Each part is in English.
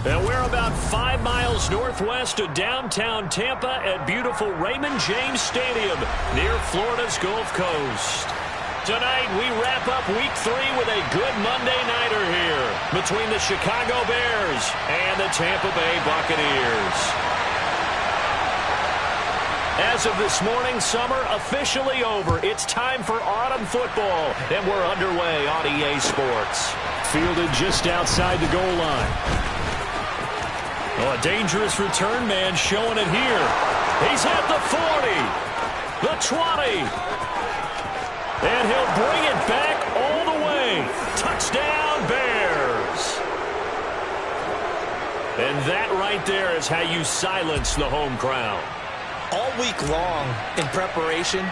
And we're about 5 miles northwest of downtown Tampa at beautiful Raymond James Stadium near Florida's Gulf Coast. Tonight, we wrap up Week 3 with a good Monday nighter here between the Chicago Bears and the Tampa Bay Buccaneers. As of this morning, summer officially over. It's time for autumn football, and we're underway on EA Sports. Fielded just outside the goal line. Oh, a dangerous return man showing it here. He's at the 40, the 20, and he'll bring it back all the way. Touchdown, Bears. And that right there is how you silence the home crowd. All week long in preparation,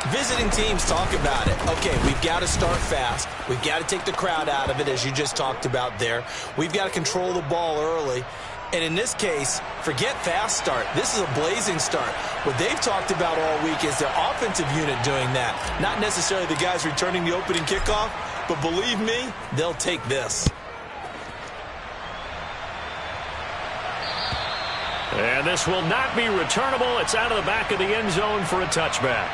visiting teams talk about it. Okay, we've got to start fast. We've got to take the crowd out of it, as you just talked about there. We've got to control the ball early. And in this case, forget fast start. This is a blazing start. What they've talked about all week is their offensive unit doing that. Not necessarily the guys returning the opening kickoff, but believe me, they'll take this. And this will not be returnable. It's out of the back of the end zone for a touchback.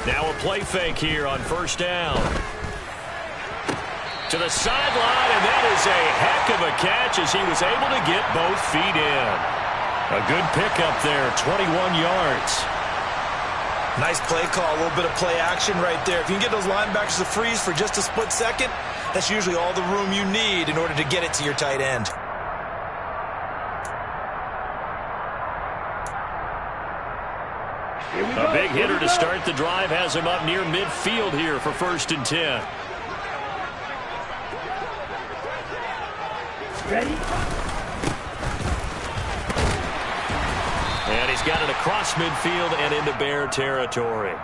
Now a play fake here on first down. To the sideline, and that is a heck of a catch as he was able to get both feet in. A good pickup there, 21 yards. Nice play call, a little bit of play action right there. If you can get those linebackers to freeze for just a split second, that's usually all the room you need in order to get it to your tight end. A big hitter to start the drive has him up near midfield here for 1st and 10. Ready? And he's got it across midfield and into Bear territory.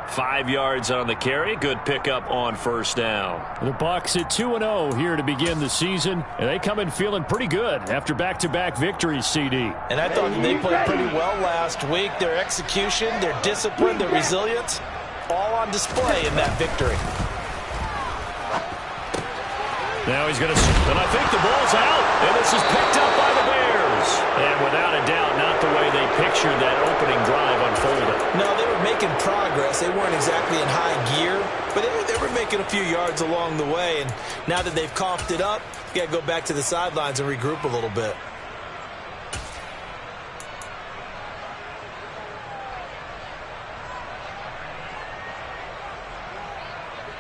5 yards on the carry. Good pickup on first down. The Bucs at 2-0 here to begin the season, and they come in feeling pretty good after back-to-back victories, CD. And I thought they played pretty well last week. Their execution, their discipline, their resilience, all on display in that victory. Now he's going to, and I think the ball's out, and this is picked up by the Bears. And without a doubt, not the way they pictured that opening drive unfolding. No, they were making progress. They weren't exactly in high gear, but they were making a few yards along the way. And now that they've coughed it up, you got to go back to the sidelines and regroup a little bit.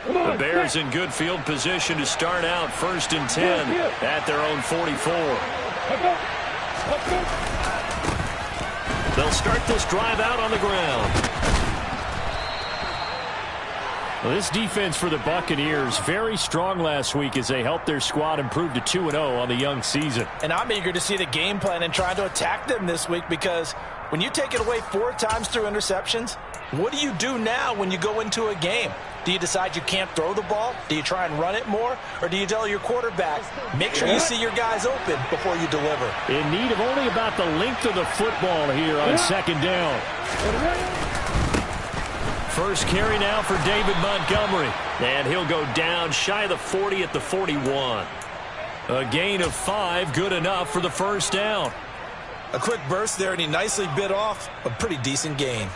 The Bears in good field position to start out 1st and 10 at their own 44. They'll start this drive out on the ground. Well, this defense for the Buccaneers, very strong last week as they helped their squad improve to 2-0 on the young season. And I'm eager to see the game plan and trying to attack them this week, because when you take it away 4 times through interceptions, what do you do now when you go into a game? Do you decide you can't throw the ball? Do you try and run it more? Or do you tell your quarterback, make sure you see your guys open before you deliver? In need of only about the length of the football here on 2nd down. First carry now for David Montgomery. And he'll go down shy of the 40 at the 41. A gain of 5, good enough for the first down. A quick burst there, and he nicely bit off a pretty decent gain.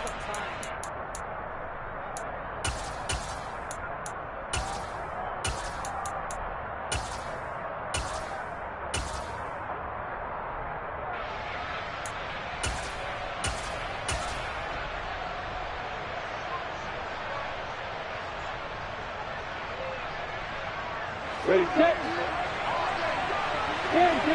Ready, set. Ready.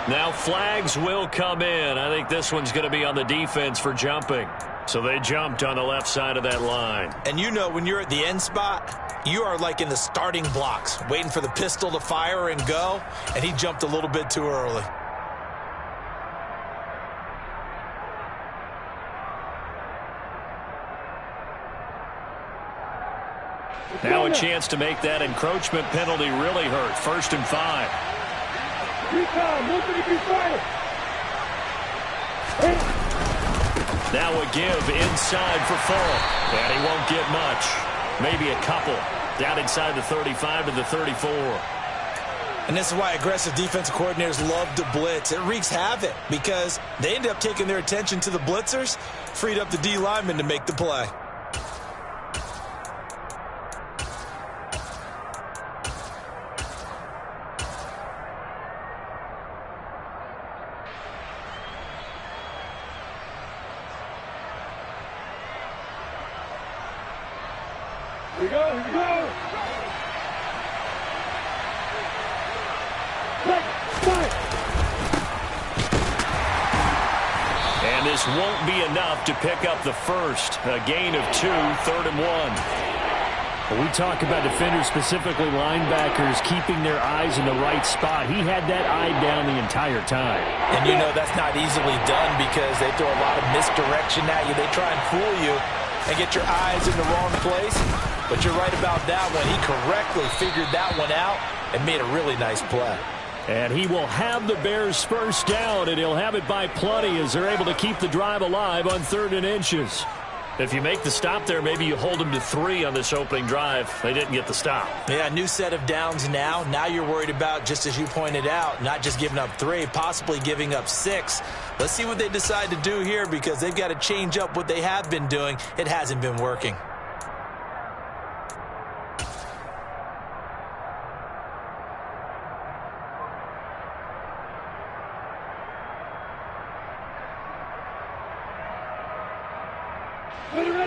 Now flags will come in. I think this one's going to be on the defense for jumping. So they jumped on the left side of that line. And you know, when you're at the end spot, you are like in the starting blocks, waiting for the pistol to fire and go, and he jumped a little bit too early. Now a chance to make that encroachment penalty really hurt. 1st and 5. Now a give inside for Full. And he won't get much. Maybe a couple. Down inside the 35 to the 34. And this is why aggressive defensive coordinators love to blitz. It wreaks havoc because they end up taking their attention to the blitzers, freed up the D lineman to make the play. Here we go, here we go. And this won't be enough to pick up the first. A gain of 2, 3rd and 1. When we talk about defenders, specifically linebackers, keeping their eyes in the right spot. He had that eye down the entire time. And you know that's not easily done because they throw a lot of misdirection at you. They try and fool you and get your eyes in the wrong place. But you're right about that one. He correctly figured that one out and made a really nice play. And he will have the Bears first down, and he'll have it by plenty as they're able to keep the drive alive on 3rd and inches. If you make the stop there, maybe you hold them to 3 on this opening drive. They didn't get the stop. Yeah, new set of downs now. Now you're worried about, just as you pointed out, not just giving up 3, possibly giving up 6. Let's see what they decide to do here because they've got to change up what they have been doing. It hasn't been working.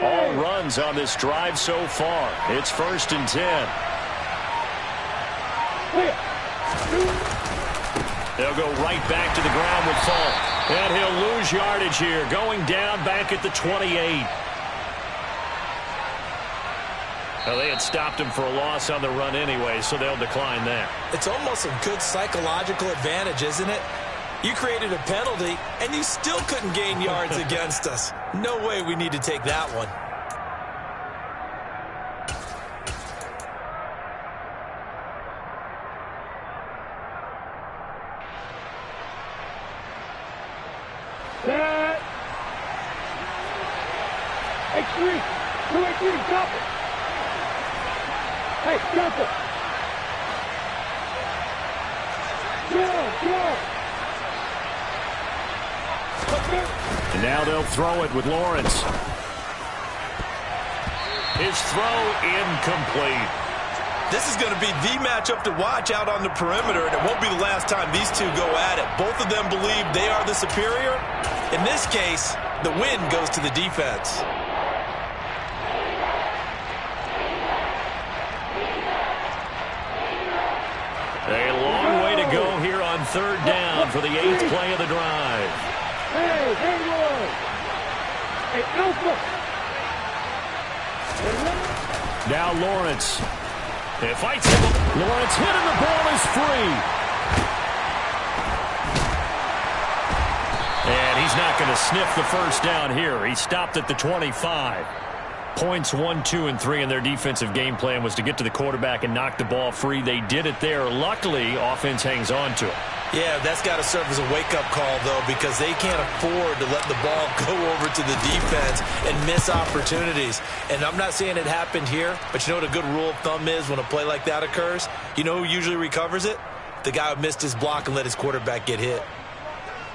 All runs on this drive so far. It's 1st and 10. They'll go right back to the ground with Full. And he'll lose yardage here, going down back at the 28. Well, they had stopped him for a loss on the run anyway, so they'll decline that. It's almost a good psychological advantage, isn't it? You created a penalty, and you still couldn't gain yards against us. No way we need to take that one. Set. X3. 2-8-3. Stop it. Hey, stop it. Go. And now they'll throw it with Lawrence. His throw incomplete. This is going to be the matchup to watch out on the perimeter, and it won't be the last time these two go at it. Both of them believe they are the superior. In this case, the win goes to the defense. A long way to go here on 3rd down for the 8th play of the drive. Hey, Alpha. Now Lawrence. It fights him. Lawrence hit and the ball is free. And he's not going to sniff the first down here. He stopped at the 25. Points 1, 2, and 3 in their defensive game plan was to get to the quarterback and knock the ball free. They did it there. Luckily, offense hangs on to it. Yeah, that's got to serve as a wake-up call, though, because they can't afford to let the ball go over to the defense and miss opportunities. And I'm not saying it happened here, but you know what a good rule of thumb is when a play like that occurs? You know who usually recovers it? The guy who missed his block and let his quarterback get hit.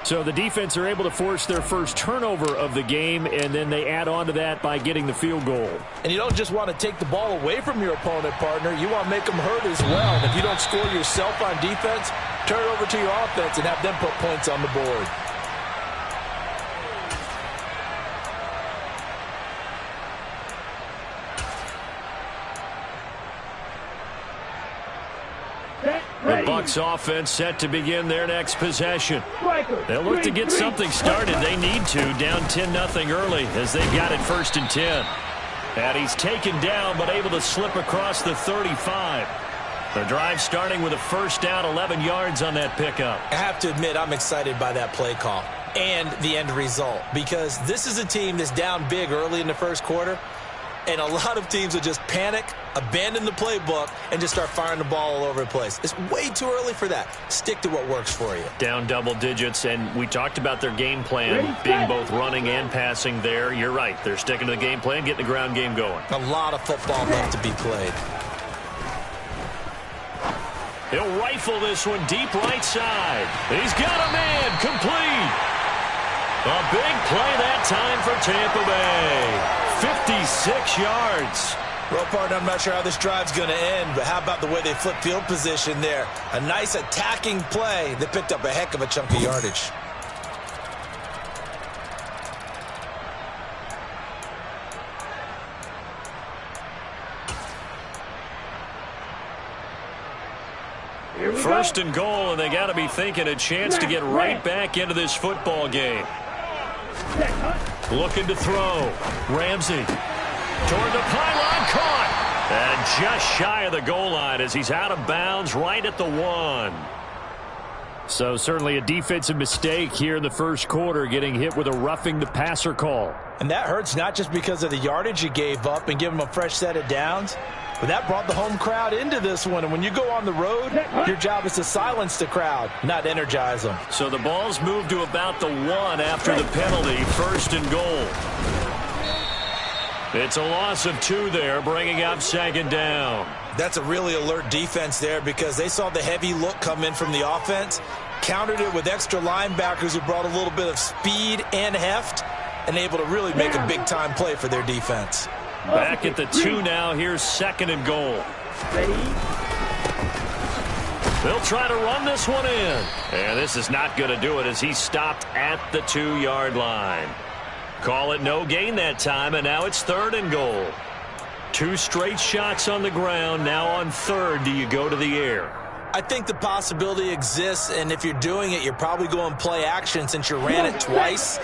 So the defense are able to force their first turnover of the game, and then they add on to that by getting the field goal. And you don't just want to take the ball away from your opponent, partner. You want to make them hurt as well. And if you don't score yourself on defense, turn it over to your offense and have them put points on the board. The Bucs offense set to begin their next possession. They'll look to get something started. They need to. Down 10-0 early as they've got it 1st and 10. And he's taken down but able to slip across the 35. The drive starting with a first down, 11 yards on that pickup. I have to admit I'm excited by that play call and the end result because this is a team that's down big early in the first quarter. And a lot of teams will just panic, abandon the playbook, and just start firing the ball all over the place. It's way too early for that. Stick to what works for you. Down double digits, and we talked about their game plan being both running and passing there. You're right. They're sticking to the game plan, getting the ground game going. A lot of football left to be played. He'll rifle this one deep right side. He's got a man complete. A big play that time for Tampa Bay. 56 yards. Well, partner, I'm not sure how this drive's going to end, but how about the way they flip field position there? A nice attacking play that picked up a heck of a chunk of yardage. First and goal, and they got to be thinking a chance to get right back into this football game. Looking to throw. Ramsey toward the pylon, caught. And just shy of the goal line as he's out of bounds right at the 1. So certainly a defensive mistake here in the first quarter, getting hit with a roughing the passer call. And that hurts not just because of the yardage you gave up and give them a fresh set of downs, but that brought the home crowd into this one. And when you go on the road, your job is to silence the crowd, not energize them. So the ball's moved to about the 1 after the penalty. First and goal. It's a loss of 2 there, bringing up second down. That's a really alert defense there because they saw the heavy look come in from the offense, countered it with extra linebackers who brought a little bit of speed and heft, and able to really make a big-time play for their defense. Back at the 2 now. Here's second and goal. They'll try to run this one in. And this is not going to do it as he stopped at the 2-yard line. Call it no gain that time, and now it's third and goal. 2 straight shots on the ground. Now on third, do you go to the air? I think the possibility exists, and if you're doing it, you're probably going play action since you ran it twice.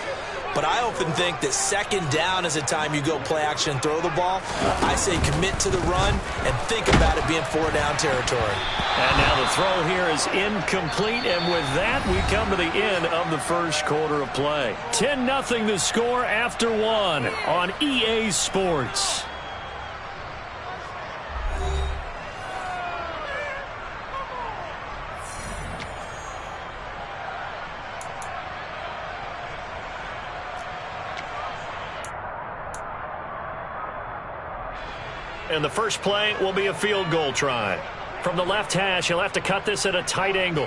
But I often think that second down is the time you go play action and throw the ball. I say commit to the run and think about it being 4-down territory. And now the throw here is incomplete, and with that, we come to the end of the first quarter of play. 10-0 the score after 1 on EA Sports. And the first play will be a field goal try. From the left hash, he'll have to cut this at a tight angle.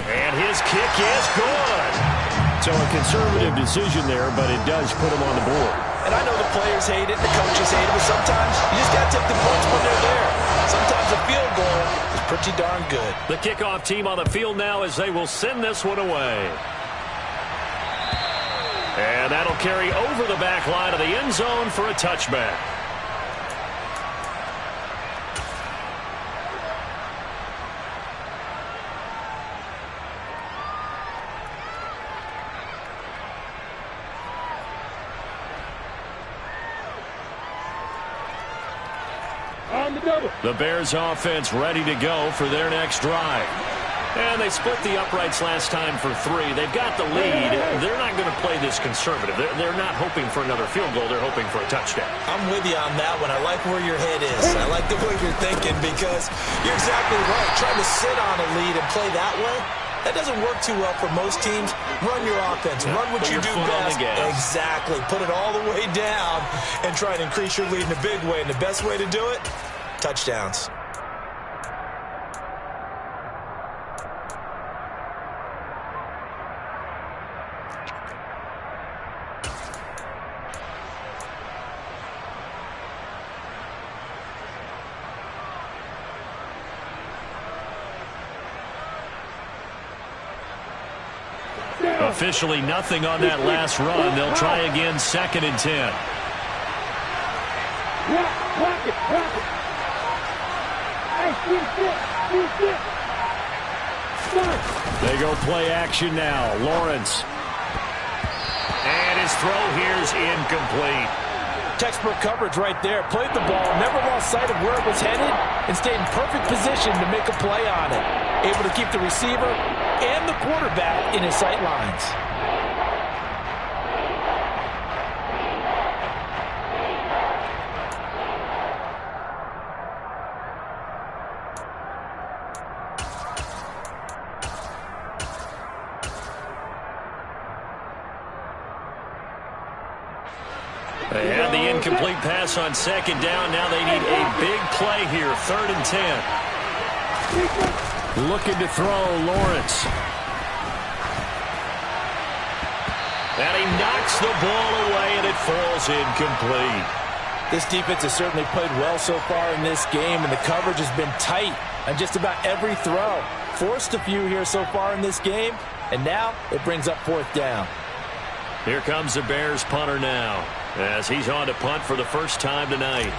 And his kick is good. So a conservative decision there, but it does put him on the board. And I know the players hate it, the coaches hate it, but sometimes you just got to take the points when they're there. Sometimes a field goal is pretty darn good. The kickoff team on the field now as they will send this one away. And that'll carry over the back line of the end zone for a touchback. On the double. The Bears offense ready to go for their next drive. And they split the uprights last time for 3. They've got the lead. They're not going to play this conservative. They're not hoping for another field goal. They're hoping for a touchdown. I'm with you on that one. I like where your head is. I like the way you're thinking because you're exactly right. Trying to sit on a lead and play that way, that doesn't work too well for most teams. Run your offense. Run what you do best. Exactly. Put it all the way down and try and increase your lead in a big way. And the best way to do it, touchdowns. Officially nothing on that last run. They'll try again, second and 10. Block it. Hey, They go play action now. Lawrence. And his throw here's incomplete. Textbook coverage right there. Played the ball, never lost sight of where it was headed, and stayed in perfect position to make a play on it. Able to keep the receiver and the quarterback in his sight lines. They had the incomplete pass on second down. Now they need a big play here, 3rd and 10. Looking to throw, Lawrence. And he knocks the ball away, and it falls incomplete. This defense has certainly played well so far in this game, and the coverage has been tight on just about every throw. Forced a few here so far in this game, and now it brings up 4th down. Here comes the Bears punter now, as he's on to punt for the first time tonight.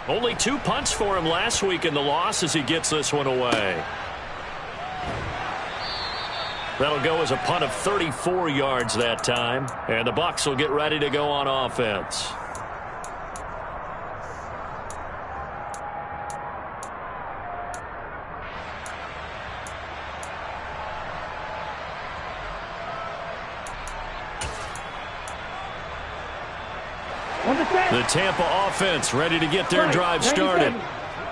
Only 2 punts for him last week in the loss as he gets this one away. That'll go as a punt of 34 yards that time, and the Bucs will get ready to go on offense. The Tampa offense ready to get their drive started.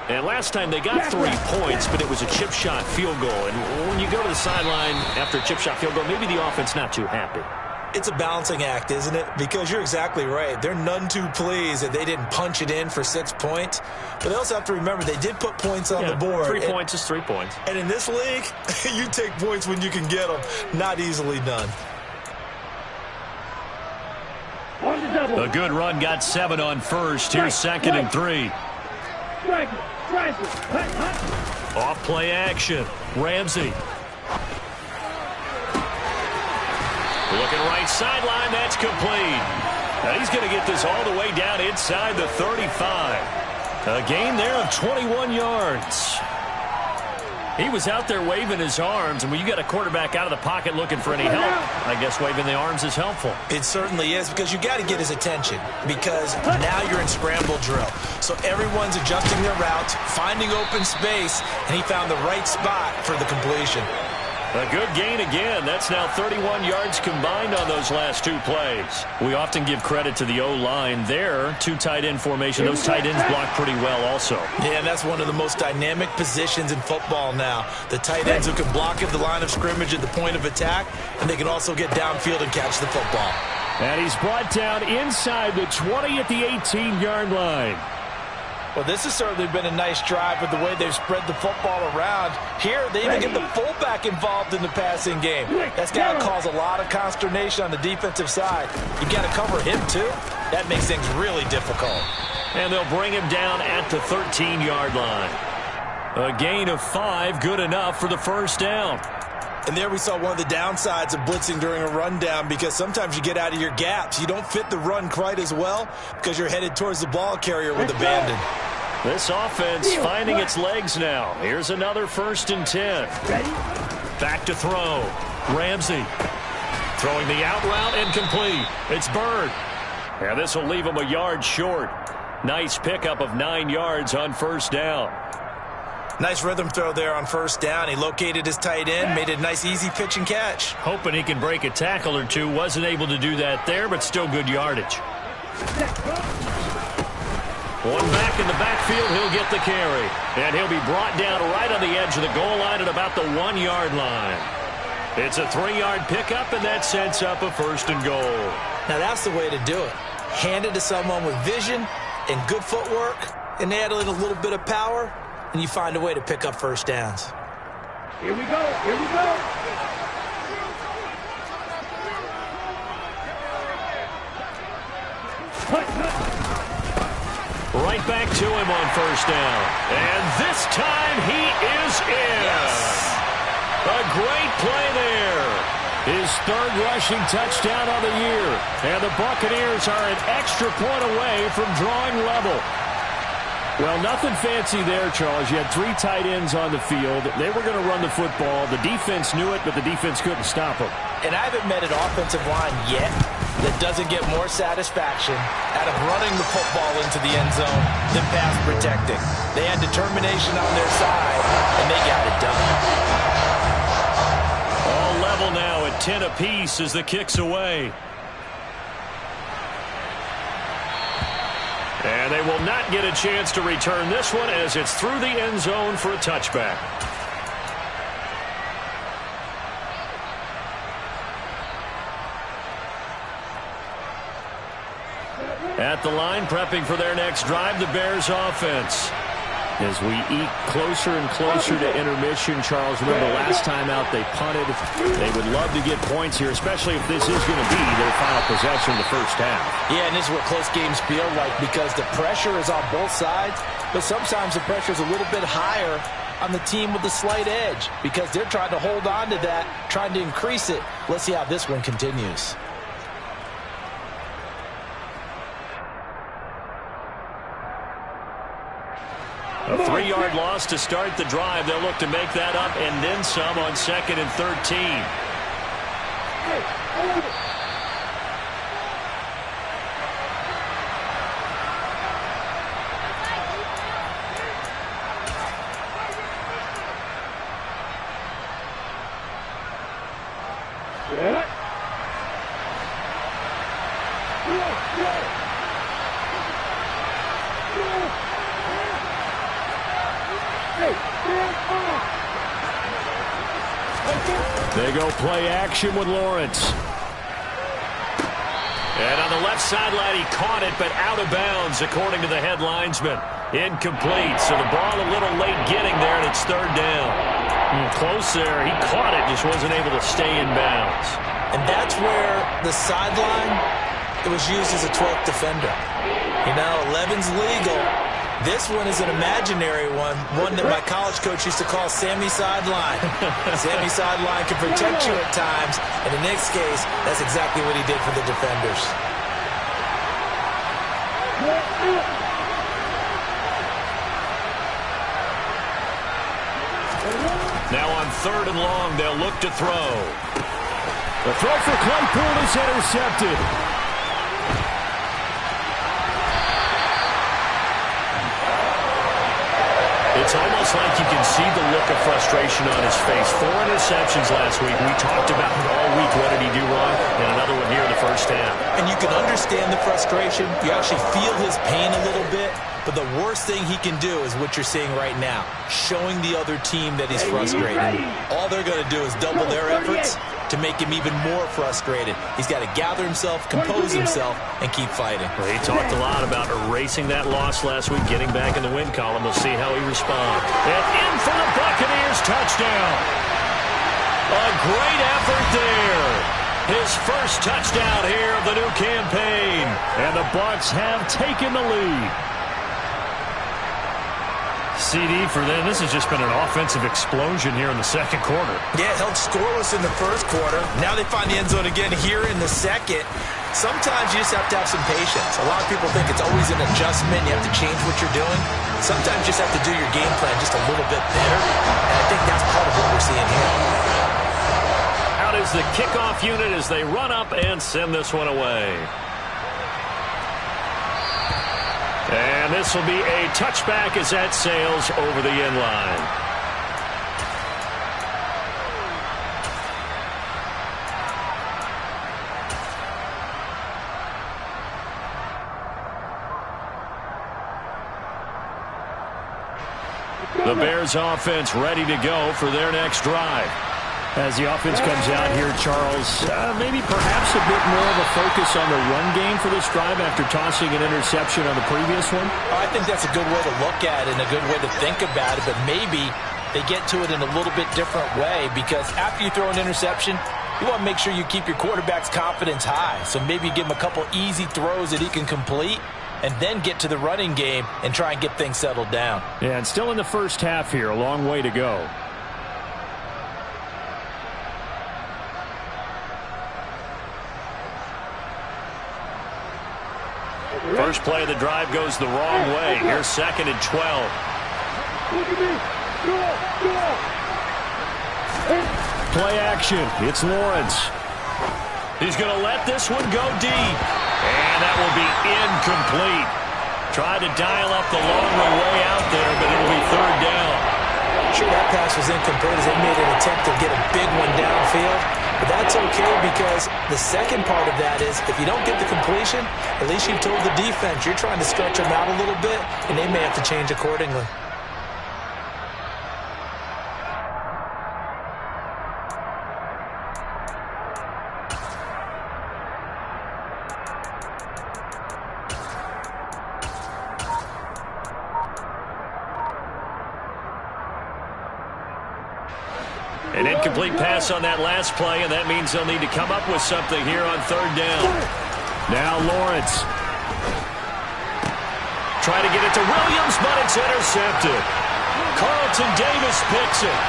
And last time they got 3 points, but it was a chip shot field goal. And when you go to the sideline after a chip shot field goal, maybe the offense not too happy. It's a balancing act, isn't it? Because you're exactly right. They're none too pleased that they didn't punch it in for 6 points. But they also have to remember they did put points on the board. 3 points is 3 points. And in this league, you take points when you can get them. Not easily done. A good run got 7 on first. Here's 2nd and 3. Off play action. Ramsey. Looking right sideline. That's complete. Now he's going to get this all the way down inside the 35. A gain there of 21 yards. He was out there waving his arms, and when you got a quarterback out of the pocket looking for any help, I guess waving the arms is helpful. It certainly is, because you got to get his attention, because now you're in scramble drill. So everyone's adjusting their routes, finding open space, and he found the right spot for the completion. A good gain again. That's now 31 yards combined on those last 2 plays. We often give credit to the O-line there. 2 tight end formation. Those tight ends block pretty well also. Yeah, and that's one of the most dynamic positions in football now. The tight ends who can block at the line of scrimmage at the point of attack, and they can also get downfield and catch the football. And he's brought down inside the 20 at the 18-yard line. Well, this has certainly been a nice drive with the way they've spread the football around. Here, they even get the fullback involved in the passing game. That's got to cause a lot of consternation on the defensive side. You got to cover him, too. That makes things really difficult. And they'll bring him down at the 13-yard line. A gain of 5, good enough for the first down. And there we saw one of the downsides of blitzing during a rundown, because sometimes you get out of your gaps. You don't fit the run quite as well because you're headed towards the ball carrier with abandon. This offense finding its legs now. Here's another 1st and 10. Back to throw. Ramsey throwing the out route, incomplete. It's Bird. And this will leave him a yard short. Nice pickup of 9 yards on first down. Nice rhythm throw there on first down. He located his tight end, made a nice easy pitch and catch. Hoping he can break a tackle or two. Wasn't able to do that there, but still good yardage. One back in the backfield, he'll get the carry. And he'll be brought down right on the edge of the goal line at about the 1-yard line. It's a 3-yard pickup, and that sets up a 1st and goal. Now that's the way to do it. Hand it to someone with vision and good footwork, and add in a little bit of power, and you find a way to pick up first downs. Here we go. Here we go. Right back to him on first down. And this time he is in. Yes. A great play there. His 3rd rushing touchdown of the year. And the Buccaneers are an extra point away from drawing level. Well, nothing fancy there, Charles. You had 3 tight ends on the field. They were going to run the football. The defense knew it, but the defense couldn't stop them. And I haven't met an offensive line yet that doesn't get more satisfaction out of running the football into the end zone than pass protecting. They had determination on their side, and they got it done. All level now at 10 apiece as the kick's away. And they will not get a chance to return this one as it's through the end zone for a touchback. At the line, prepping for their next drive, the Bears offense. As we eat closer and closer to intermission, Charles, remember last time out they punted. They would love to get points here, especially if this is going to be their final possession of the first half. Yeah, and this is what close games feel like because the pressure is on both sides, but sometimes the pressure is a little bit higher on the team with the slight edge because they're trying to hold on to that, trying to increase it. Let's see how this one continues. A 3-yard loss to start the drive. They'll look to make that up and then some on 2nd and 13. They go play action with Lawrence. And on the left sideline, he caught it, but out of bounds, according to the head linesman. Incomplete, so the ball a little late getting there, and it's 3rd down. Close there. He caught it, just wasn't able to stay in bounds. And that's where the sideline, it was used as a 12th defender. You know, 11's legal. This one is an imaginary one that my college coach used to call Sammy Sideline. Sammy Sideline can protect you at times, and in this case, that's exactly what he did for the defenders. Now on 3rd and long, they'll look to throw. The throw for Claypool is intercepted. It's almost like you can see the look of frustration on his face. 4 interceptions last week. We talked about it all week. What did he do wrong? And another one here in the first half. And you can understand the frustration. You actually feel his pain a little bit. But the worst thing he can do is what you're seeing right now, showing the other team that he's frustrated. All they're going to do is double their efforts to make him even more frustrated. He's got to gather himself, compose himself, and keep fighting. Well, he talked a lot about erasing that loss last week, getting back in the win column. We'll see how he responds. And in for the Buccaneers, touchdown. A great effort there. His first touchdown here of the new campaign. And the Bucs have taken the lead. CD for them. This has just been an offensive explosion here in the second quarter. Yeah, held scoreless in the first quarter. Now they find the end zone again here in the second. Sometimes you just have to have some patience. A lot of people think it's always an adjustment. You have to change what you're doing. Sometimes you just have to do your game plan just a little bit better. And I think that's part of what we're seeing here. Out is the kickoff unit as they run up and send this one away. And this will be a touchback as that sails over the end line. The Bears offense ready to go for their next drive. As the offense comes out here, Charles, maybe perhaps a bit more of a focus on the run game for this drive after tossing an interception on the previous one? I think that's a good way to look at it and a good way to think about it, but maybe they get to it in a little bit different way because after you throw an interception, you want to make sure you keep your quarterback's confidence high. So maybe give him a couple easy throws that he can complete and then get to the running game and try and get things settled down. Yeah, and still in the first half here, a long way to go. First play of the drive goes the wrong way. Here's 2nd and 12. Play action. It's Lawrence. He's going to let this one go deep. And that will be incomplete. Tried to dial up the long way out there, but it'll be 3rd down. Sure, that pass was incomplete as they made an attempt to get a big one downfield. But that's okay because the second part of that is if you don't get the completion, at least you've told the defense you're trying to stretch them out a little bit, and they may have to change accordingly. An incomplete pass on that last play, and that means they'll need to come up with something here on third down. Now Lawrence. Try to get it to Williams, but it's intercepted. Carlton Davis picks it.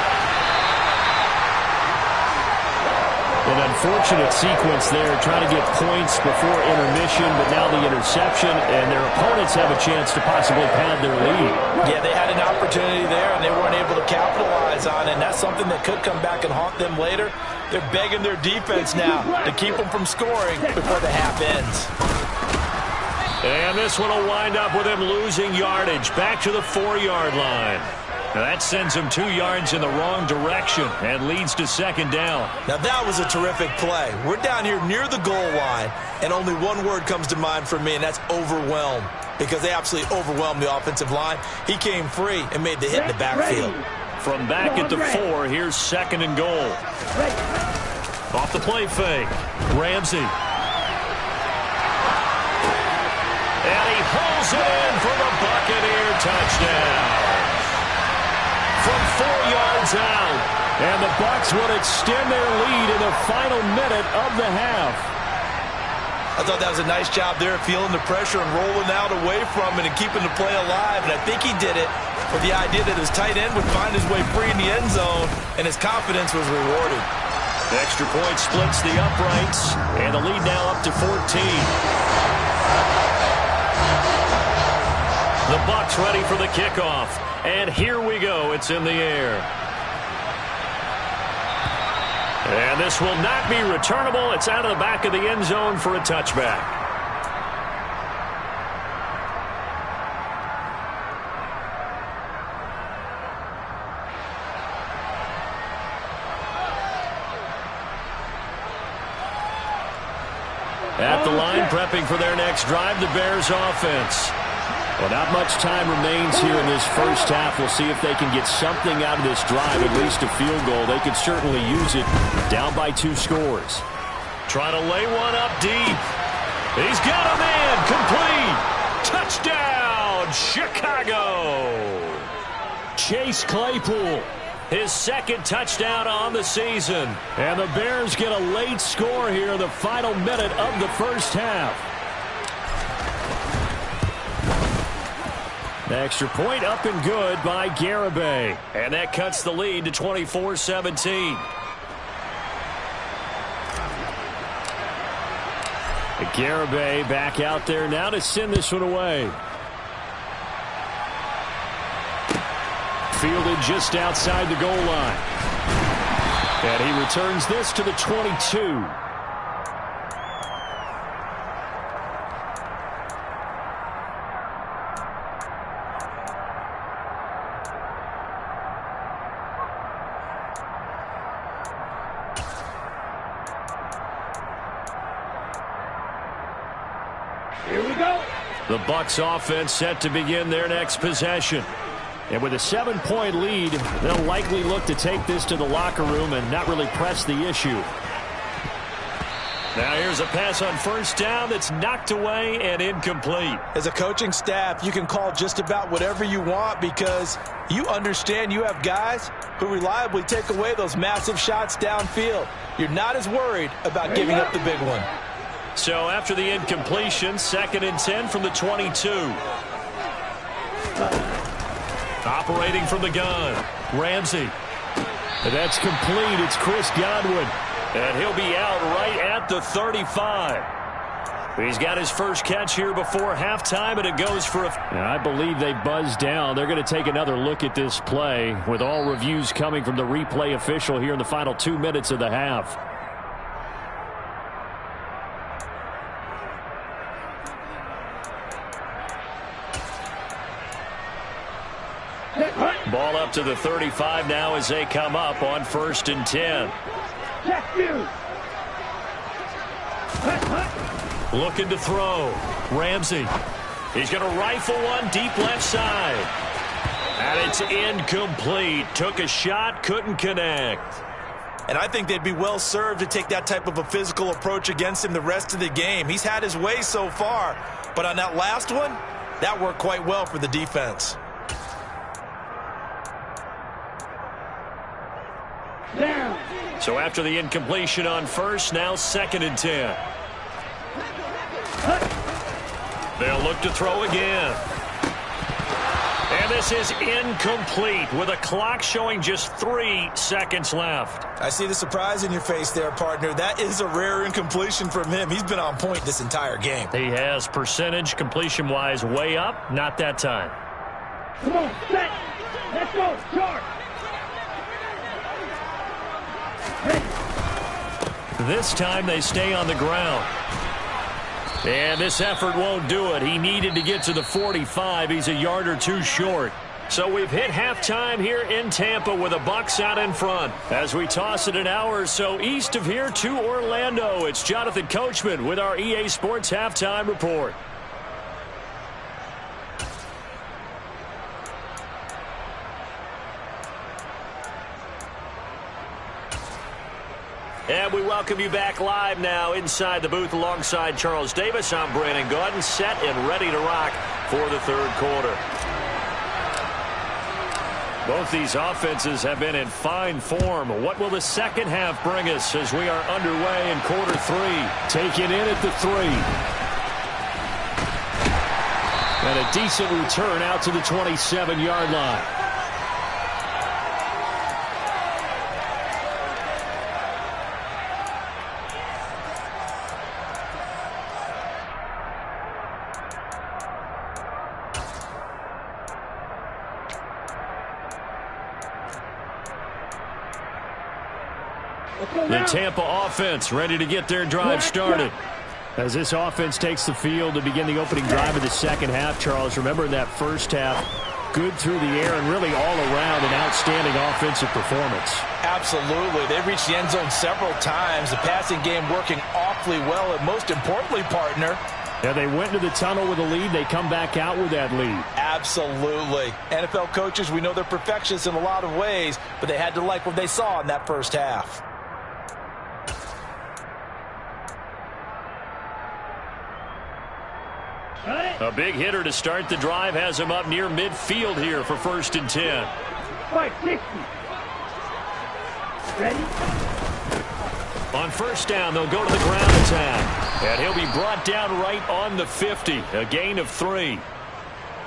An unfortunate sequence there, trying to get points before intermission, but now the interception, and their opponents have a chance to possibly pad their lead. Yeah, they had an opportunity there, and they weren't able to capitalize on it, and that's something that could come back and haunt them later. They're begging their defense now to keep them from scoring before the half ends. And this one will wind up with him losing yardage back to the 4-yard line. Now that sends him 2 yards in the wrong direction and leads to second down. Now that was a terrific play. We're down here near the goal line, and only one word comes to mind for me, and that's overwhelmed, because they absolutely overwhelmed the offensive line. He came free and made the hit in the backfield. From back at the 4, here's second and goal. Off the play fake, Ramsey. And he pulls it in for the Buccaneer touchdown. From 4 yards out. And the Bucs will extend their lead in the final minute of the half. I thought that was a nice job there of feeling the pressure and rolling out away from it and keeping the play alive. And I think he did it with the idea that his tight end would find his way free in the end zone, and his confidence was rewarded. Extra point splits the uprights, and the lead now up to 14. The Bucs ready for the kickoff. And here we go. It's in the air. And this will not be returnable. It's out of the back of the end zone for a touchback. At the line, prepping for their next drive, the Bears offense. Well, not much time remains here in this first half. We'll see if they can get something out of this drive, at least a field goal. They could certainly use it. Down by 2 scores. Trying to lay one up deep. He's got a man. Complete. Touchdown, Chicago. Chase Claypool. His second touchdown on the season. And the Bears get a late score here in the final minute of the first half. Extra point up and good by Garibay. And that cuts the lead to 24-17. Garibay back out there now to send this one away. Fielded just outside the goal line. And he returns this to the 22. Here we go. The Bucs offense set to begin their next possession. And with a 7-point lead, they'll likely look to take this to the locker room and not really press the issue. Now here's a pass on first down that's knocked away and incomplete. As a coaching staff, you can call just about whatever you want because you understand you have guys who reliably take away those massive shots downfield. You're not as worried about giving up the big one. So after the incompletion, 2nd and 10 from the 22. Operating from the gun, Ramsey. And that's complete. It's Chris Godwin. And he'll be out right at the 35. He's got his first catch here before halftime, and it goes for a... And I believe they buzzed down. They're going to take another look at this play, with all reviews coming from the replay official here in the final 2 minutes of the half. Ball up to the 35 now as they come up on 1st and 10. Looking to throw. Ramsey. He's going to rifle one deep left side. And it's incomplete. Took a shot, couldn't connect. And I think they'd be well served to take that type of a physical approach against him the rest of the game. He's had his way so far. But on that last one, that worked quite well for the defense. Down. So after the incompletion on first, now 2nd and 10. They'll look to throw again. And this is incomplete with a clock showing just 3 seconds left. I see the surprise in your face there, partner. That is a rare incompletion from him. He's been on point this entire game. He has percentage completion-wise way up. Not that time. Come on, set. Let's go. Charge. This time they stay on the ground. And this effort won't do it. He needed to get to the 45. He's a yard or two short. So we've hit halftime here in Tampa with the Bucs out in front. As we toss it an hour or so east of here to Orlando, it's Jonathan Coachman with our EA Sports Halftime Report. And we welcome you back live now inside the booth alongside Charles Davis. I'm Brandon Gaudin, set and ready to rock for the 3rd quarter. Both these offenses have been in fine form. What will the second half bring us as we are underway in quarter 3? Taken in at the 3. And a decent return out to the 27-yard line. The Tampa offense ready to get their drive started. As this offense takes the field to begin the opening drive of the second half, Charles, remember in that first half, good through the air and really all around an outstanding offensive performance. Absolutely. They've reached the end zone several times. The passing game working awfully well, and most importantly, partner, yeah, they went into the tunnel with a lead. They come back out with that lead. absolutely. NFL coaches, we know they're perfectionists in a lot of ways, but they had to like what they saw in that first half. A big hitter to start the drive has him up near midfield here for 1st and 10. 560. Ready? On first down, they'll go to the ground attack. And he'll be brought down right on the 50. A gain of 3.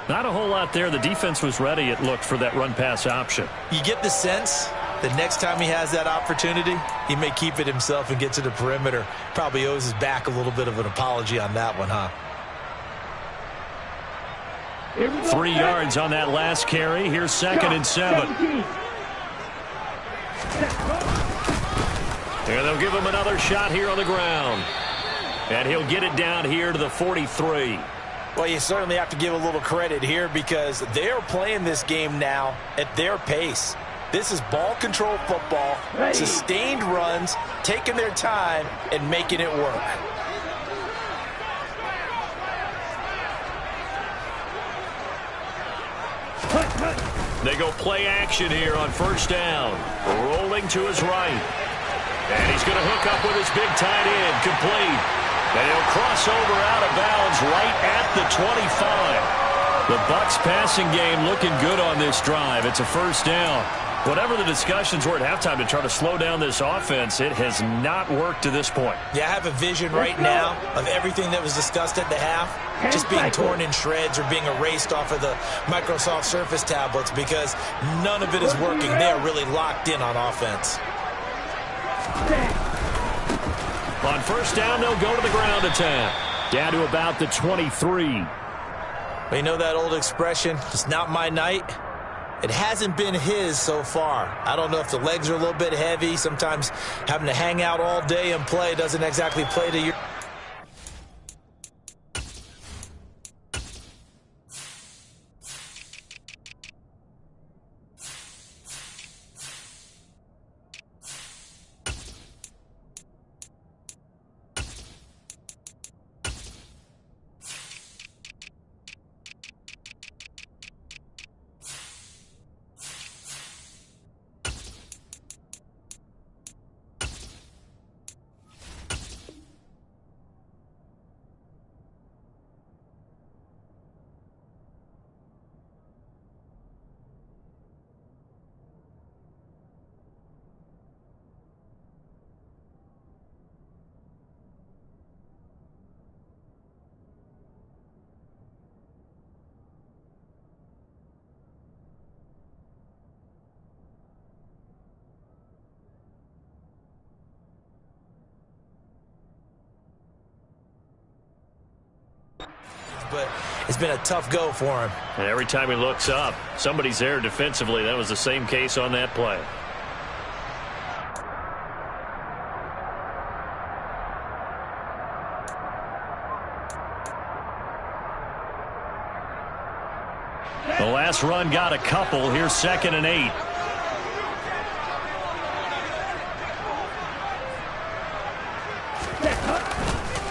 Not a whole lot there. The defense was ready, it looked, for that run-pass option. You get the sense that next time he has that opportunity, he may keep it himself and get to the perimeter. Probably owes his back a little bit of an apology on that one, huh? 3 yards on that last carry. Here's 2nd and 7. And they'll give him another shot here on the ground. And he'll get it down here to the 43. Well, you certainly have to give a little credit here because they're playing this game now at their pace. This is ball control football, sustained runs, taking their time, and making it work. They go play action here on first down. Rolling to his right. And he's going to hook up with his big tight end. Complete. And he'll cross over out of bounds right at the 25. The Bucs passing game looking good on this drive. It's a first down. Whatever the discussions were at halftime to try to slow down this offense, it has not worked to this point. Yeah, I have a vision right now of everything that was discussed at the half just being torn in shreds or being erased off of the Microsoft Surface tablets because none of it is working. They are really locked in on offense. On first down, they'll go to the ground attack. Down to about the 23. You know that old expression, it's not my night? It hasn't been his so far. I don't know if the legs are a little bit heavy. Sometimes having to hang out all day and play doesn't exactly play to your... but it's been a tough go for him. And every time he looks up, somebody's there defensively. That was the same case on that play. The last run got a couple. Here's 2nd and 8.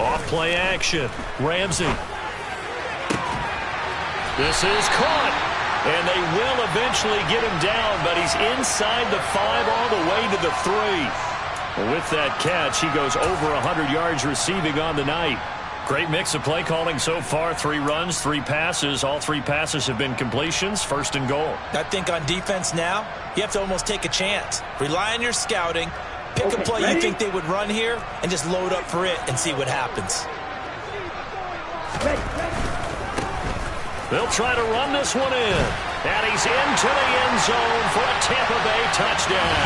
Off play action. Ramsey. This is caught. And they will eventually get him down, but he's inside the 5 all the way to the 3. With that catch, he goes over 100 yards receiving on the night. Great mix of play calling so far. 3 runs, 3 passes. All 3 passes have been completions. 1st and goal. I think on defense now, you have to almost take a chance. Rely on your scouting. Pick a play you think they would run here and just load up for it and see what happens. They'll try to run this one in. And he's into the end zone for a Tampa Bay touchdown.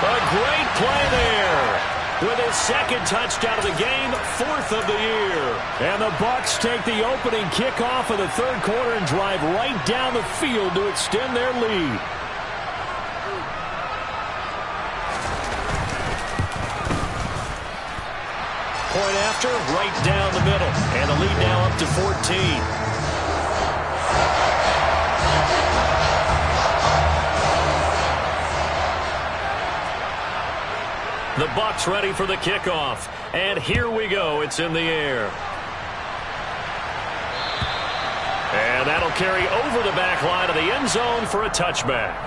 A great play there. With his 2nd touchdown of the game, 4th of the year. And the Bucs take the opening kickoff of the 3rd quarter and drive right down the field to extend their lead. Point after, right down the middle. And the lead now up to 14. The Bucs ready for the kickoff. And here we go. It's in the air. And that'll carry over the back line of the end zone for a touchback.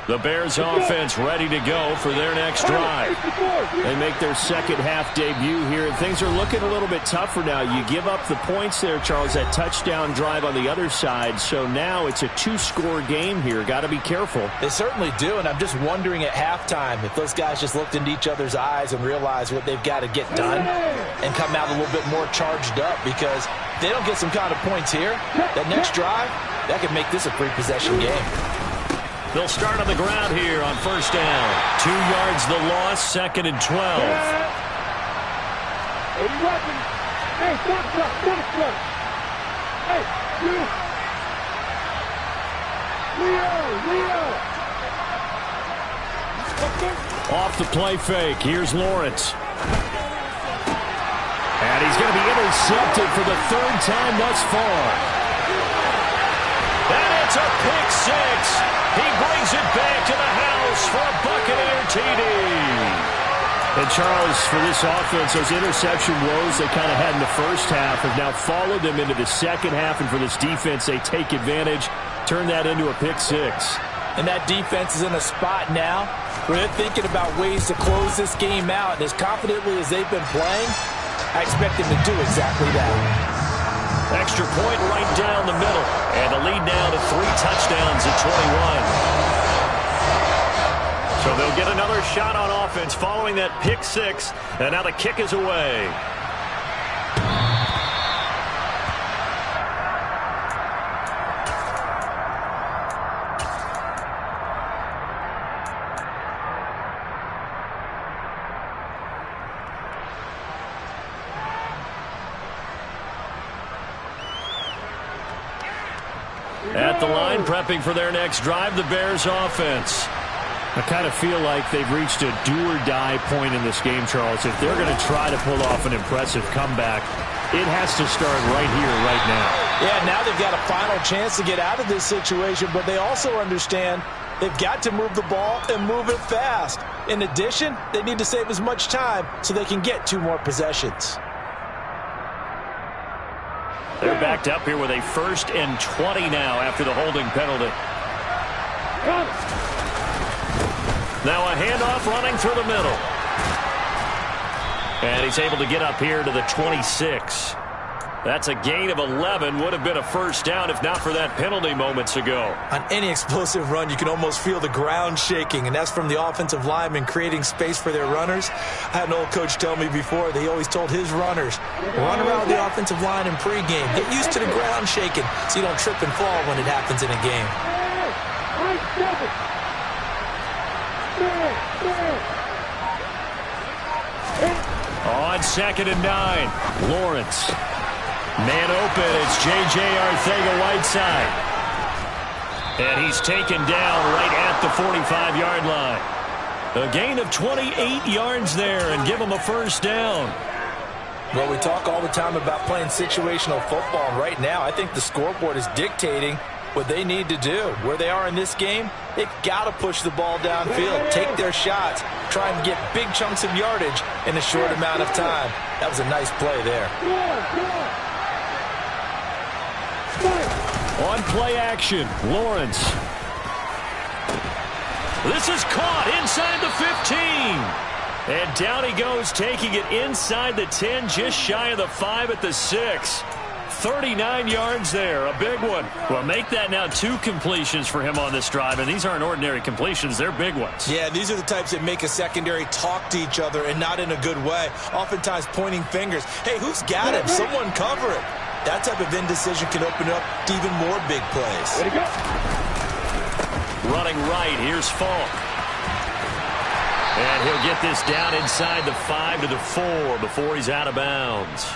The Bears offense ready to go for their next drive. They make their 2nd half debut here, and things are looking a little bit tougher now. You give up the points there, Charles, that touchdown drive on the other side. So now it's a 2-score game here. Got to be careful. They certainly do, and I'm just wondering at halftime if those guys just looked into each other's eyes and realized what they've got to get done and come out a little bit more charged up, because if they don't get some kind of points here, that next drive, that could make this a 3-possession game. They'll start on the ground here on 1st down. 2 yards the loss, 2nd and 12. Hey, stop. Hey, you. Leo. Off the play fake. Here's Lawrence. And he's going to be intercepted for the 3rd time thus far. And it's a pick 6. He brings it back to the house for a Buccaneer TD. And Charles, for this offense, those interception woes they kind of had in the 1st half have now followed them into the 2nd half. And for this defense, they take advantage, turn that into a pick 6. And that defense is in a spot now where they're thinking about ways to close this game out. And as confidently as they've been playing, I expect them to do exactly that. Extra point right down the middle. And the lead now to 3 touchdowns at 21. So they'll get another shot on offense following that pick 6. And now the kick is away. At the line, prepping for their next drive, the Bears offense. I kind of feel like they've reached a do-or-die point in this game, Charles. If they're going to try to pull off an impressive comeback, it has to start right here, right now. Yeah, now they've got a final chance to get out of this situation, but they also understand they've got to move the ball and move it fast. In addition, they need to save as much time so they can get 2 more possessions. They're backed up here with a 1st and 20 now after the holding penalty. Now a handoff running through the middle. And he's able to get up here to the 26. That's a gain of 11. Would have been a first down if not for that penalty moments ago. On any explosive run, you can almost feel the ground shaking, and that's from the offensive linemen creating space for their runners. I had an old coach tell me before, he always told his runners, run around the offensive line in pregame. Get used to the ground shaking so you don't trip and fall when it happens in a game. On 2nd and 9, Lawrence. Man open, it's J.J. Arcega-Whiteside. And he's taken down right at the 45-yard line. A gain of 28 yards there and give him a first down. Well, we talk all the time about playing situational football, and right now I think the scoreboard is dictating what they need to do. Where they are in this game, they've got to push the ball downfield, take their shots, try and get big chunks of yardage in a short amount of time. That was a nice play there. On play action, Lawrence. This is caught inside the 15. And down he goes, taking it inside the 10, just shy of the 5 at the 6. 39 yards there, a big one. Well, make that now 2 completions for him on this drive, and these aren't ordinary completions, they're big ones. Yeah, these are the types that make a secondary talk to each other and not in a good way. Oftentimes pointing fingers. Hey, who's got him? Someone cover it. That type of indecision can open up to even more big plays. Way to go. Running right, here's Falk. And he'll get this down inside the 5 to the 4 before he's out of bounds.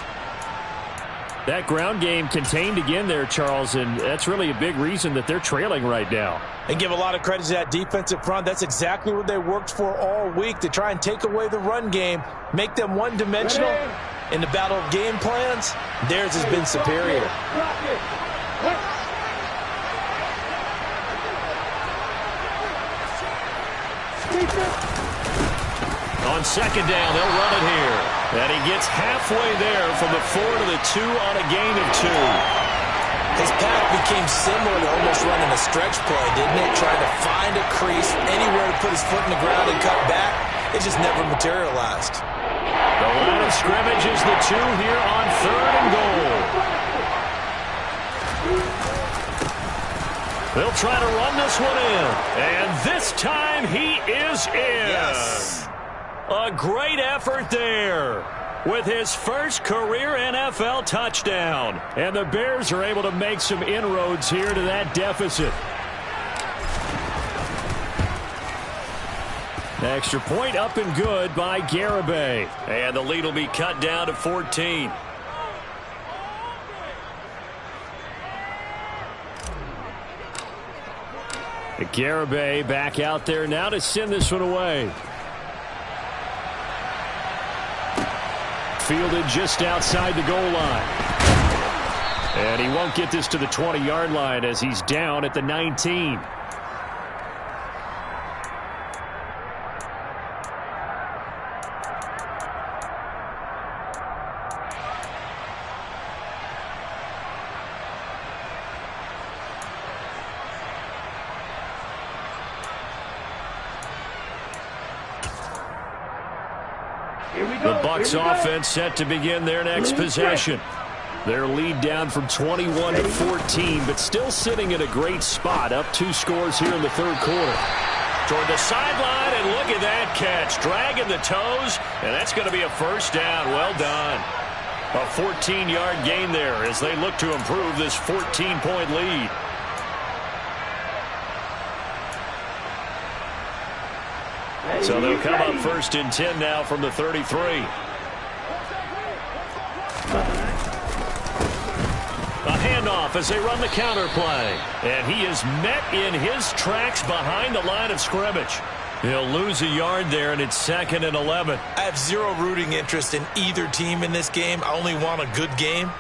That ground game contained again there, Charles, and that's really a big reason that they're trailing right now. And give a lot of credit to that defensive front. That's exactly what they worked for all week, to try and take away the run game, make them one-dimensional. In the battle of game plans, theirs has been superior. On 2nd down, they'll run it here. And he gets halfway there from the 4 to the 2 on a gain of 2. His path became similar to almost running a stretch play, didn't it? Trying to find a crease, anywhere to put his foot in the ground and cut back. It just never materialized. The line of scrimmage is the 2 here on 3rd and goal. They'll try to run this one in. And this time he is in. Yes. A great effort there with his first career NFL touchdown. And the Bears are able to make some inroads here to that deficit. Extra point up and good by Garibay. And the lead will be cut down to 14. Garibay back out there now to send this one away. Fielded just outside the goal line. And he won't get this to the 20-yard line as he's down at the 19. The Bucs offense set to begin their next possession. Their lead down from 21 to 14, but still sitting in a great spot, up 2 scores here in the 3rd quarter. Toward the sideline, and look at that catch, dragging the toes, and that's going to be a first down. Well done. A 14-yard gain there as they look to improve this 14-point lead. So they'll come up 1st and 10 now from the 33. A handoff as they run the counter play. And he is met in his tracks behind the line of scrimmage. He'll lose a yard there, and it's 2nd and 11. I have zero rooting interest in either team in this game. I only want a good game.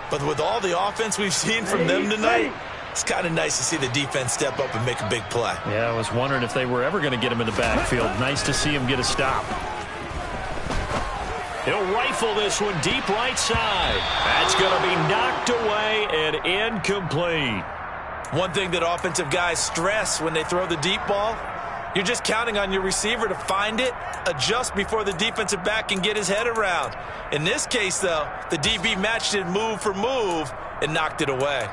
But with all the offense we've seen from them tonight, it's kind of nice to see the defense step up and make a big play. Yeah, I was wondering if they were ever going to get him in the backfield. Nice to see him get a stop. He'll rifle this one deep right side. That's going to be knocked away and incomplete. One thing that offensive guys stress when they throw the deep ball, You're just counting on your receiver to find it, adjust before the defensive back can get his head around. In this case, though, the DB matched it move for move and knocked it away.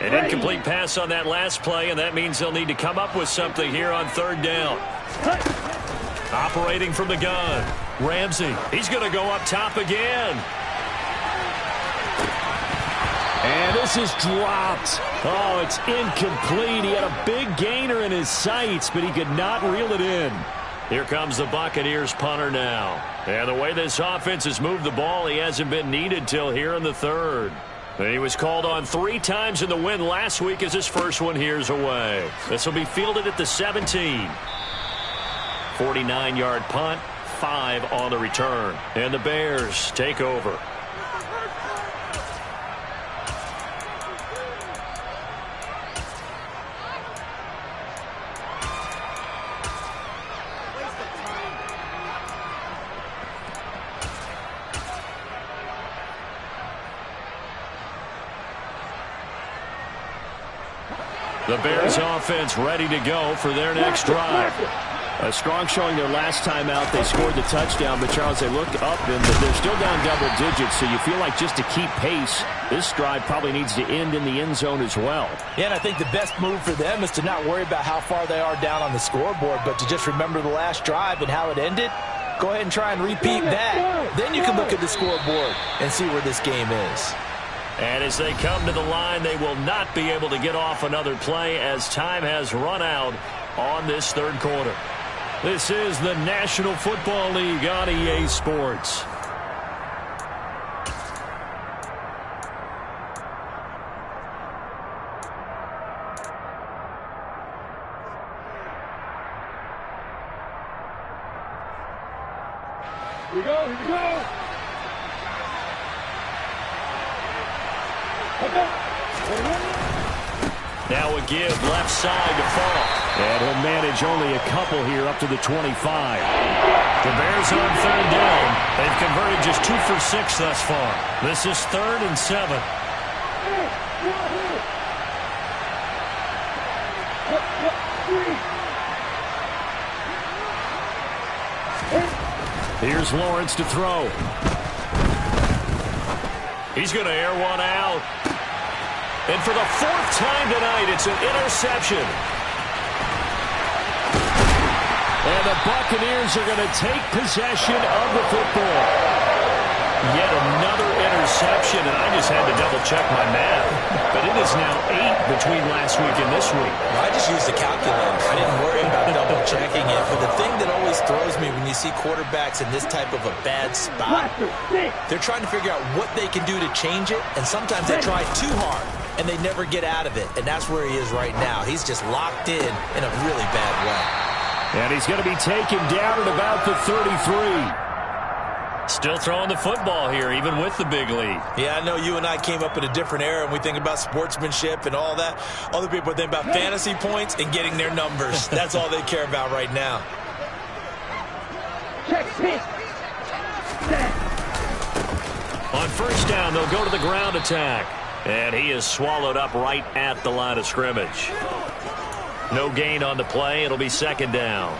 An incomplete pass on that last play, and that means they'll need to come up with something here on third down. Operating from the gun, Ramsey. He's going to go up top again. And this is dropped. Oh, it's incomplete. He had a big gainer in his sights, but he could not reel it in. Here comes the Buccaneers punter now. And the way this offense has moved the ball, he hasn't been needed till here in the third. He was called on 3 times in the win last week as his first one here's away. This will be fielded at the 17. 49-yard punt, 5 on the return. And the Bears take over. The Bears offense ready to go for their next drive. A strong showing their last time out. They scored the touchdown, but Charles, they look up and they're still down double digits, so you feel like just to keep pace, this drive probably needs to end in the end zone as well. Yeah, and I think the best move for them is to not worry about how far they are down on the scoreboard, but to just remember the last drive and how it ended. Go ahead and try and repeat that. Then you can look at the scoreboard and see where this game is. And as they come to the line, they will not be able to get off another play as time has run out on this third quarter. This is the National Football League on EA Sports. Here we go, here we go. Now a give left side to Fall. And he'll manage only a couple here up to the 25. The Bears on third down. They've converted just 2 for 6 thus far. This is 3rd and 7. Here's Lawrence to throw. He's going to air one out. And for the 4th time tonight, it's an interception. And the Buccaneers are going to take possession of the football. Yet another interception, and I just had to double-check my math. But it is now 8 between last week and this week. I just used the calculator. I didn't worry about double-checking it. But the thing that always throws me when you see quarterbacks in this type of a bad spot, they're trying to figure out what they can do to change it, and sometimes they try too hard, and they never get out of it. And that's where he is right now. He's just locked in a really bad way. And he's going to be taken down at about the 33. Still throwing the football here, even with the big lead. Yeah, I know you and I came up in a different era, and we think about sportsmanship and all that. Other people think about fantasy points and getting their numbers. That's all they care about right now. On first down, they'll go to the ground attack. And he is swallowed up right at the line of scrimmage. No gain on the play. It'll be 2nd down.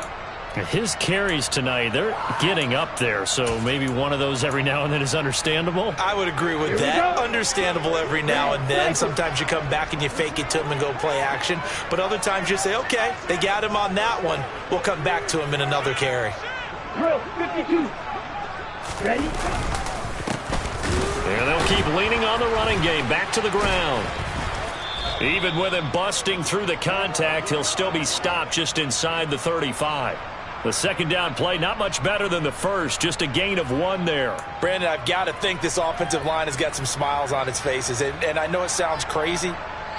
His carries tonight, they're getting up there, so maybe one of those every now and then is understandable. I would agree with that. Understandable every now and then. Sometimes you come back and you fake it to him and go play action. But other times you say, okay, they got him on that one. We'll come back to him in another carry. Drill 52. Ready? And they'll keep leaning on the running game. Back to the ground. Even with him busting through the contact, he'll still be stopped just inside the 35. The 2nd down play, not much better than the first, just a gain of 1 there. Brandon, I've got to think this offensive line has got some smiles on its faces. And I know it sounds crazy,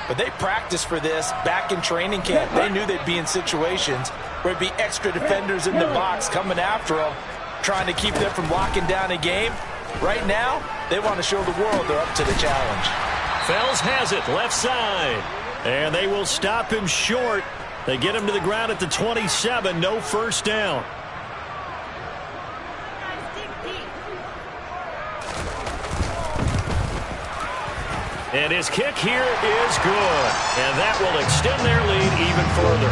but they practiced for this back in training camp. They knew they'd be in situations where it'd be extra defenders in the box coming after them, trying to keep them from locking down a game. Right now, they want to show the world they're up to the challenge. Fells has it, left side. And they will stop him short. They get him to the ground at the 27, no first down. And his kick here is good. And that will extend their lead even further.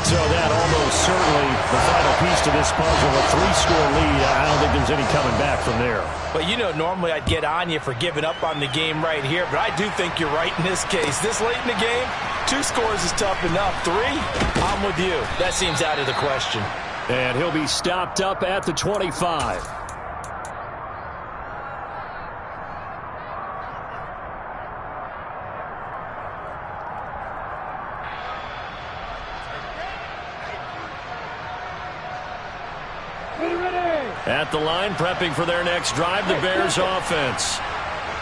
So that almost certainly the final piece to this puzzle, a 3-score lead. I don't think there's any coming back from there. But you know, normally I'd get on you for giving up on the game right here, but I do think you're right in this case. This late in the game, 2 scores is tough enough. 3, I'm with you. That seems out of the question. And he'll be stopped up at the 25. At the line, prepping for their next drive, the Bears offense.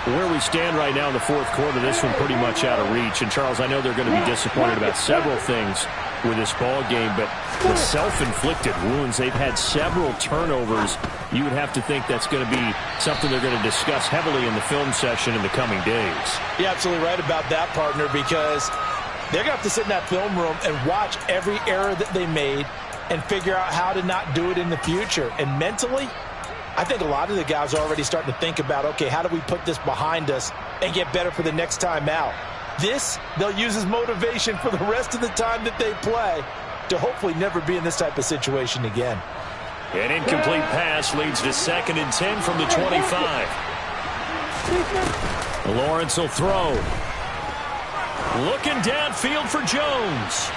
Where we stand right now in the fourth quarter, this one pretty much out of reach. And, Charles, I know they're going to be disappointed about several things with this ball game, but the self-inflicted wounds, they've had several turnovers. You would have to think that's going to be something they're going to discuss heavily in the film session in the coming days. You're absolutely right about that, partner, because they're going to have to sit in that film room and watch every error that they made and figure out how to not do it in the future. And mentally, I think a lot of the guys are already starting to think about, okay, how do we put this behind us and get better for the next time out? This, they'll use as motivation for the rest of the time that they play to hopefully never be in this type of situation again. An incomplete pass leads to 2nd and 10 from the 25. Lawrence will throw. Looking downfield for Jones.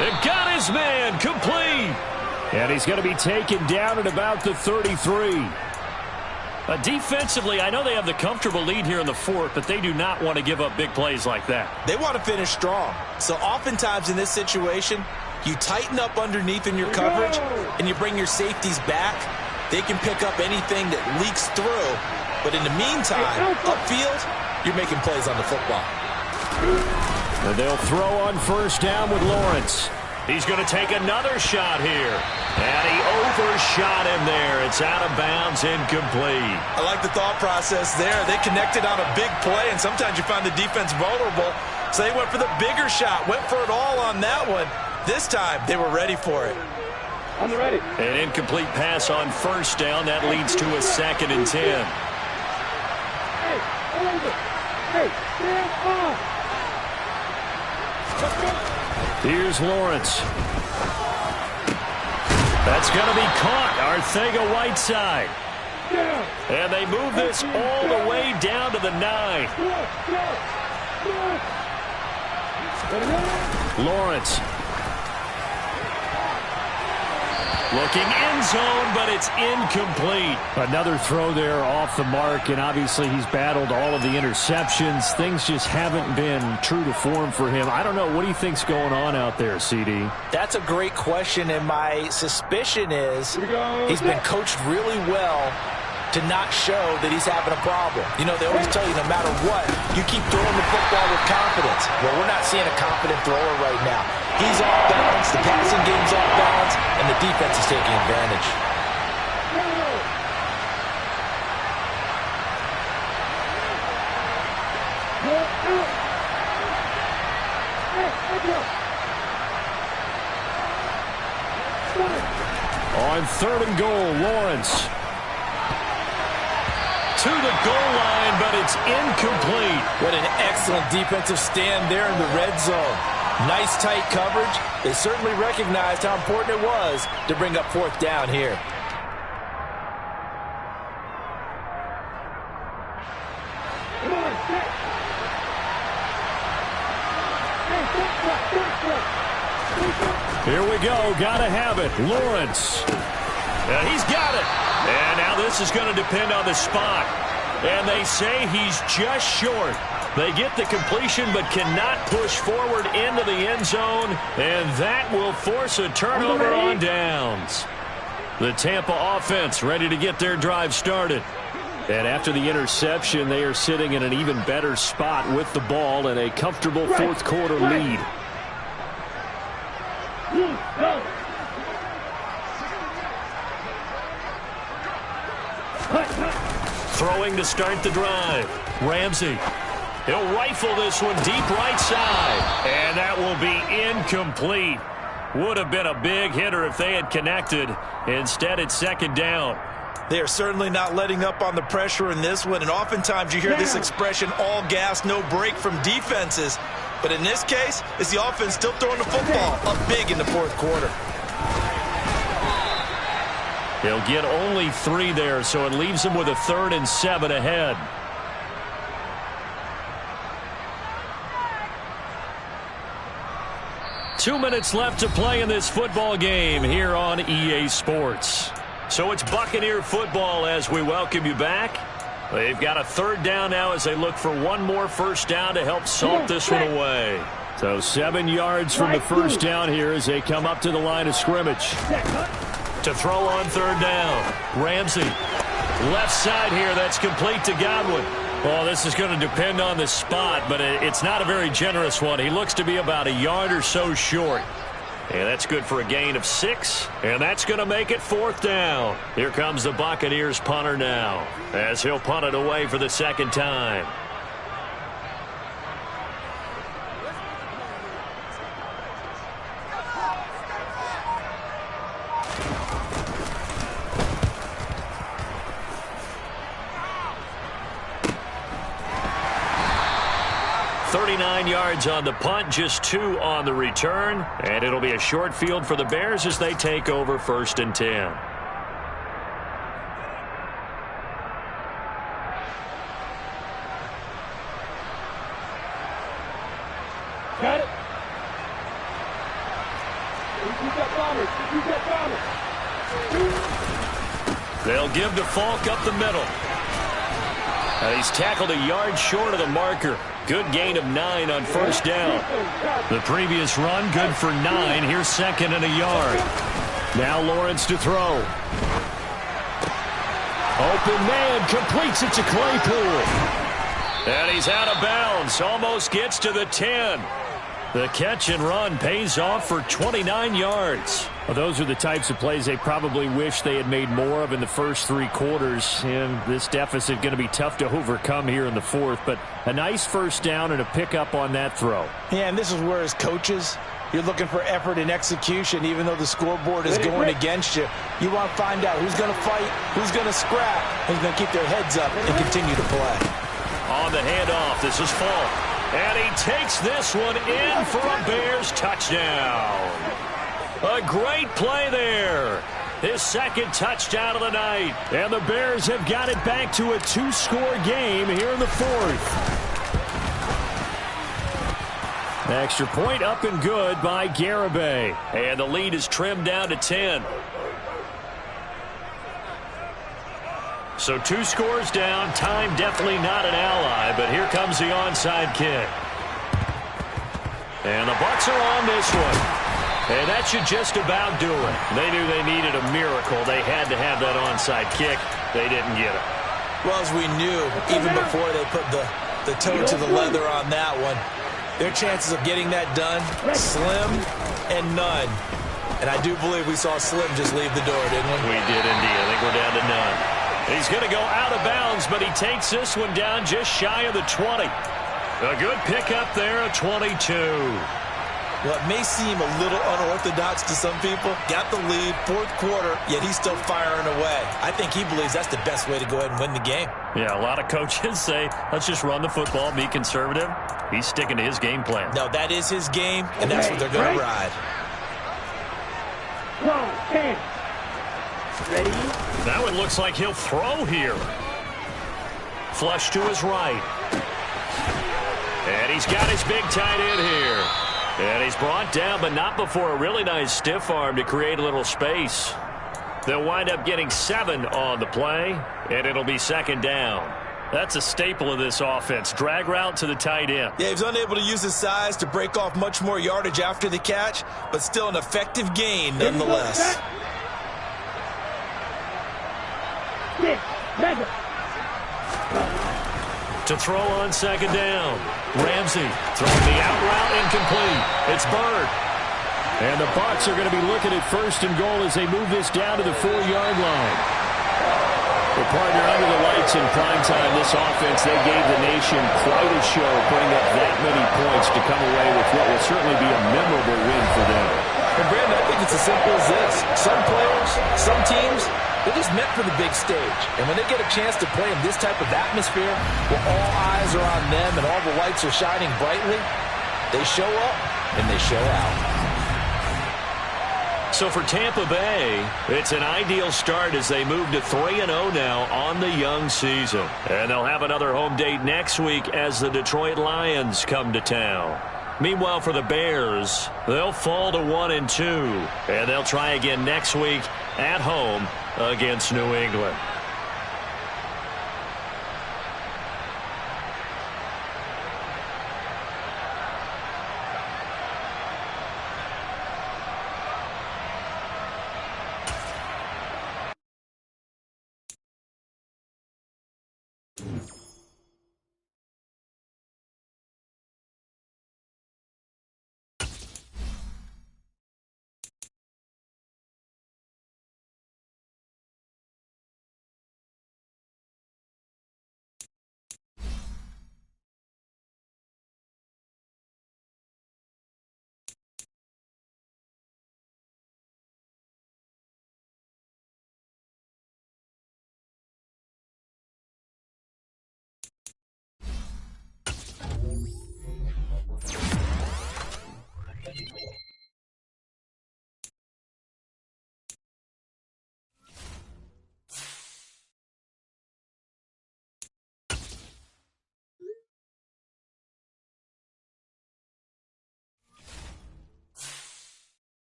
It got his man complete. And he's going to be taken down at about the 33. Defensively, I know they have the comfortable lead here in the fourth, but they do not want to give up big plays like that. They want to finish strong. So oftentimes in this situation, you tighten up underneath in your coverage and you bring your safeties back. They can pick up anything that leaks through. But in the meantime, upfield, you're making plays on the football. And they'll throw on first down with Lawrence. He's going to take another shot here. And he overshot him there. It's out of bounds, incomplete. I like the thought process there. They connected on a big play, and sometimes you find the defense vulnerable. So they went for the bigger shot, went for it all on that one. This time, they were ready for it. I'm ready. An incomplete pass on first down. That leads to a 2nd and 10. Hey, stand off. Here's Lawrence. That's going to be caught. Arcega-Whiteside. And they move this all the way down to the 9. Lawrence. Looking end zone, but it's incomplete. Another throw there off the mark, and obviously he's battled all of the interceptions. Things just haven't been true to form for him. I don't know. What do you think's going on out there, CD? That's a great question, and my suspicion is he's been coached really well to not show that he's having a problem. You know, they always tell you no matter what, you keep throwing the football with confidence. Well, we're not seeing a confident thrower right now. He's off balance, the passing game's off balance, and the defense is taking advantage. On 3rd and goal, Lawrence. To the goal line, but it's incomplete. What an excellent defensive stand there in the red zone. Nice tight coverage. They certainly recognized how important it was to bring up 4th down here. Here we go. Gotta have it. Lawrence. He's got it. And now this is going to depend on the spot. And they say he's just short. They get the completion but cannot push forward into the end zone. And that will force a turnover on downs. The Tampa offense ready to get their drive started. And after the interception, they are sitting in an even better spot with the ball and a comfortable fourth quarter lead. Throwing to start the drive. Ramsey. He'll rifle this one deep right side. And that will be incomplete. Would have been a big hitter if they had connected. Instead, it's 2nd down. They are certainly not letting up on the pressure in this one, and oftentimes you hear this expression, all gas, no break from defenses. But in this case, it's the offense still throwing the football up big in the fourth quarter. He'll get only 3 there, so it leaves him with a 3rd and 7 ahead. Two minutes left to play in this football game here on EA Sports. So it's Buccaneer football as we welcome you back. They've got a 3rd down now as they look for one more first down to help salt this one away. So 7 yards from the first down here as they come up to the line of scrimmage. To throw on 3rd down. Ramsey. Left side here. That's complete to Godwin. Well, this is going to depend on the spot, but it's not a very generous one. He looks to be about a yard or so short. And that's good for a gain of 6. And that's going to make it 4th down. Here comes the Buccaneers punter now, as he'll punt it away for the 2nd time. Yards on the punt, just 2 on the return, and it'll be a short field for the Bears as they take over 1st and 10. Got it. They'll give to Falk up the middle. He's tackled a yard short of the marker. Good gain of 9 on first down. The previous run, good for 9. Here's 2nd and a yard. Now Lawrence to throw. Open man, completes it to Claypool. And he's out of bounds. Almost gets to the 10. The catch and run pays off for 29 yards. Well, those are the types of plays they probably wish they had made more of in the first 3 quarters. And this deficit going to be tough to overcome here in the 4th. But a nice first down and a pickup on that throw. Yeah, and this is where as coaches, you're looking for effort and execution. Even though the scoreboard is going against you, you want to find out who's going to fight, who's going to scrap, who's going to keep their heads up and continue to play. On the handoff, this is Falk. And he takes this one in for a Bears touchdown. A great play there. His 2nd touchdown of the night. And the Bears have got it back to a 2-score game here in the 4th. Extra point up and good by Garibay. And the lead is trimmed down to 10. So 2 scores down. Time definitely not an ally, but here comes the onside kick. And the Bucs are on this one. And that should just about do it. They knew they needed a miracle. They had to have that onside kick. They didn't get it. Well, as we knew, even before they put the toe to the leather on that one, their chances of getting that done, slim and none. And I do believe we saw Slim just leave the door, didn't we? We did indeed. I think we're down to none. He's going to go out of bounds, but he takes this one down just shy of the 20. A good pickup there, a 22. Well, it may seem a little unorthodox to some people. Got the lead, 4th quarter, yet he's still firing away. I think he believes that's the best way to go ahead and win the game. Yeah, a lot of coaches say, let's just run the football, be conservative. He's sticking to his game plan. No, that is his game, and that's what they're going to ride. 10. Ready? That one looks like he'll throw here. Flush to his right. And he's got his big tight end here. And he's brought down, but not before a really nice stiff arm to create a little space. They'll wind up getting 7 on the play, and it'll be 2nd down. That's a staple of this offense. Drag route to the tight end. Yeah, he's unable to use his size to break off much more yardage after the catch, but still an effective gain nonetheless. To throw on 2nd down. Ramsey throwing the out route incomplete. It's Bird. And the Bucs are going to be looking at 1st and goal as they move this down to the 4-yard line. Well, partner, under the lights in prime time, this offense, they gave the nation quite a show, putting up that many points to come away with what will certainly be a memorable win for them. And Brandon, I think it's as simple as this. Some players, some teams, They're just meant for the big stage. And when they get a chance to play in this type of atmosphere where all eyes are on them and all the lights are shining brightly, they show up and they show out. So for Tampa Bay, it's an ideal start as they move to 3-0 now on the young season. And they'll have another home date next week as the Detroit Lions come to town. Meanwhile, for the Bears, they'll fall to 1-2, and they'll try again next week at home against New England.